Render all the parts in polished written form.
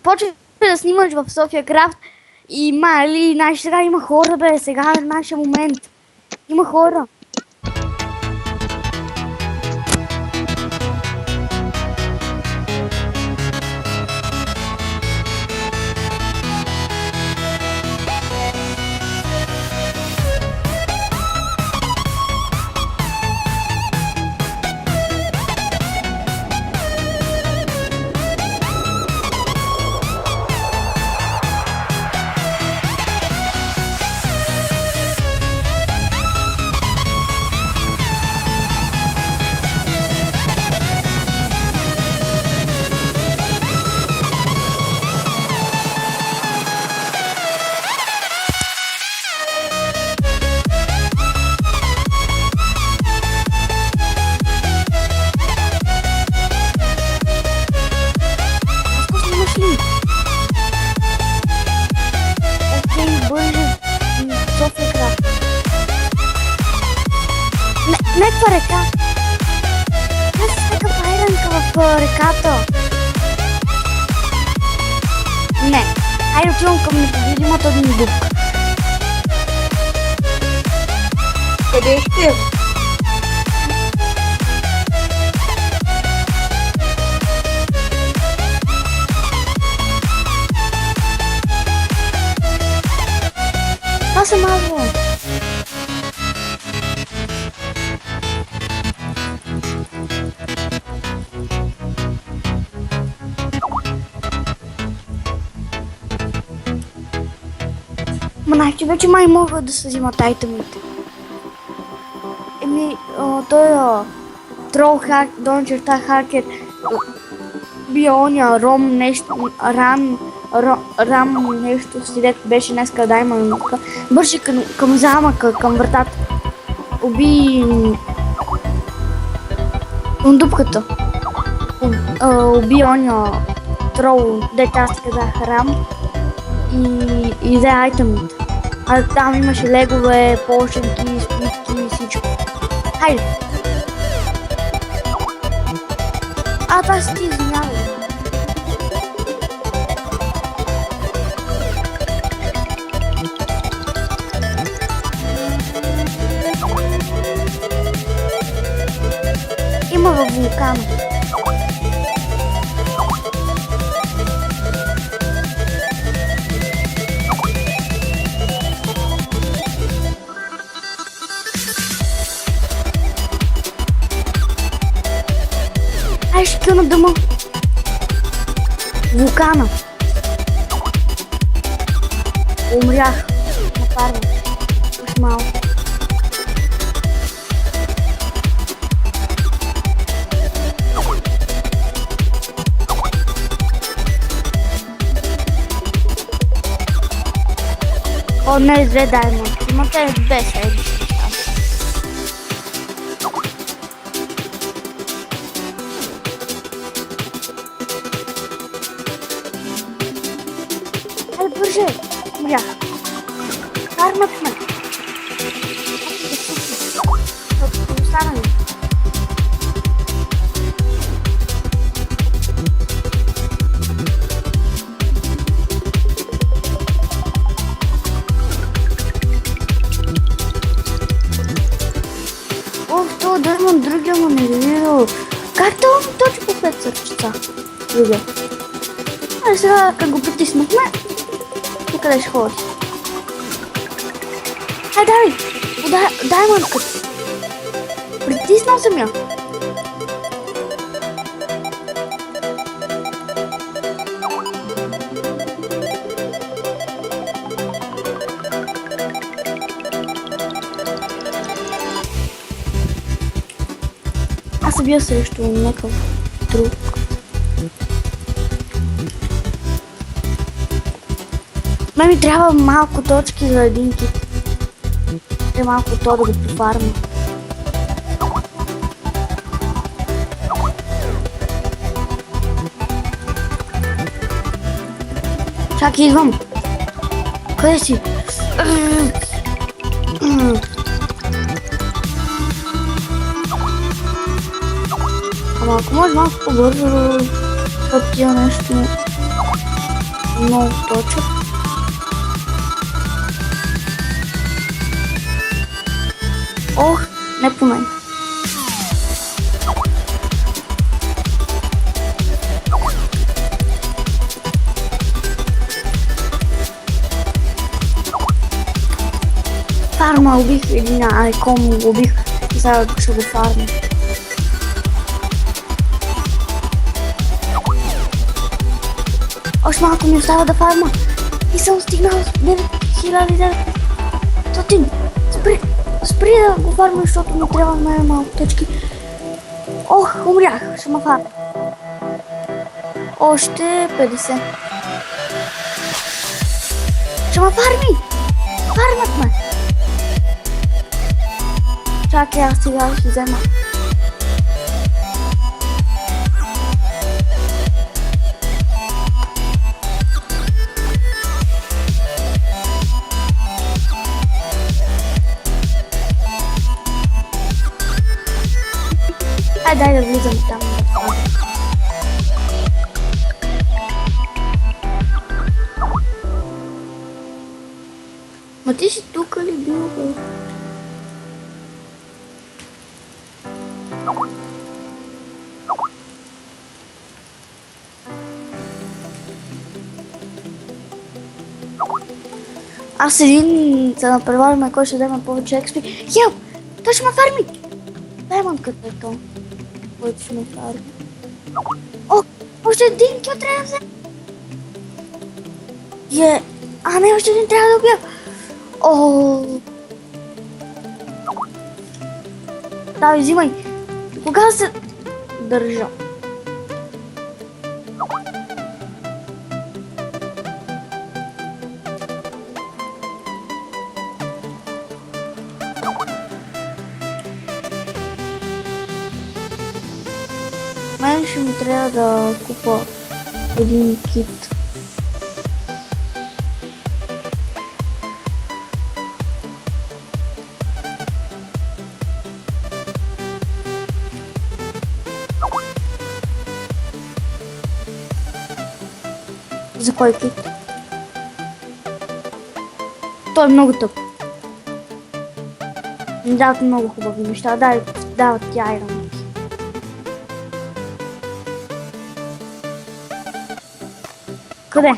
почва да снимаш в София Крафт и мали, знаеш, сега има хора, бе, сега е нашия момент. Има хора. Някаква река. Аз с някаква айранка в реката. Не. Хайде отивам към непредвидимата дупка. Къде ще? Това съм аз, бе. Значи вече май могат да се взимат айтемите. Той трол хак, черта хакер, биония, ром нещо, рам нещо, след беше днеска дайман, бърши към замъка, към вратата. Уби дупката. Уби оня трол, дете аз казах рам и взе айтемите. А там имаше легове, пошенки, сплитки и всичко. Хайде! Това си ти извинявай. Има във вулкана. Ще кил на дъма. Вулкана. Умрях. Напарвам. Още малко. О, не, 2 даймонда. Имате 2 седмици. Бърже! Умрях. Кармат ме. Останали. Това дърман другия му не видел. Как това му точи по 5 сърчица? Другия. Сега, как го притиснахме, и къде ще ходи? Дай, даймъндката. Притиснал съм я. Аз се бия срещу някакъв друг. Ми трябва малко точки за един кит. Трябва малко то да го пофарма. Чакай, идвам. Къде си? Ама ако може малко по-бързо да тия нещо. много точно. Ох, не по мен. Фарма убих един айкон, го убих и сега ще го фарма. Още малко ми остава да фарма и съм стигнал 9900. Спри да го фарма, защото ми трябва най-малко точки. Ох, умрях, ще ме фарма. Още 50. Ще ме фарми! Фармат ме! Чакай, аз сега ще взема. Дай да влизам там. Ма ти си тук ли бил, бе? Аз един се напреварим, кой ще вземе повече XP. Хелп! Той ще ме фарми! Даймонд като е то, който ще ме фарми. О! Още един кил трябва да вземе! А не, още един трябва да убия! О! Давай, взимай! Кога се държа? Мен ще ми трябва да купа един кит. За кой кит? Той е много тъп. Не дават много хубави неща, дават ти айрон. Къде?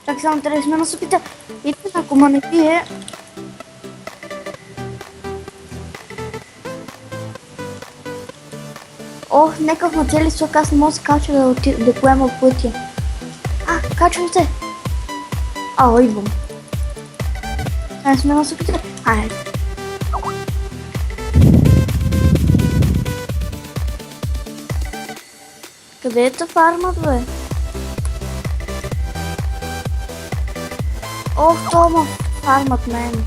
Чакай, само трябва да сме на супите. И ако ма не пие... Ох, некъв на цели сок, аз не мога да се кача да поема пътя. Качвам се. Идвам. Сега сме на супите. Айде. Къде е та фармата, бе? Ох, Тома, фармат мен.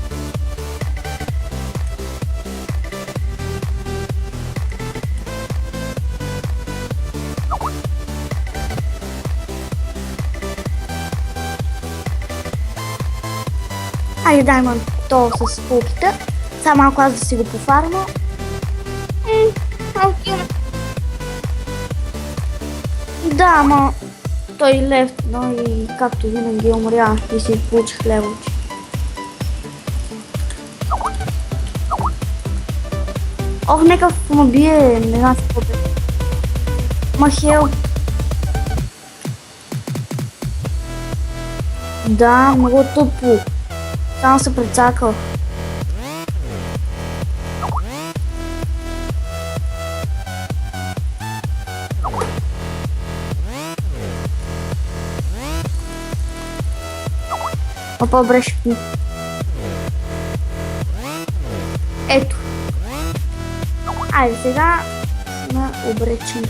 Айде, дай ма то с кулките. Сега малко аз да си го пофарма. Да, ама той лев, но и както винаги умря и си получих левочи. Ох, некъв ма бие, не знам какво бе. Махел. Да, много тъпо. Само се прецакал. Опа, брешки. Ето. Айде сега сме обречени.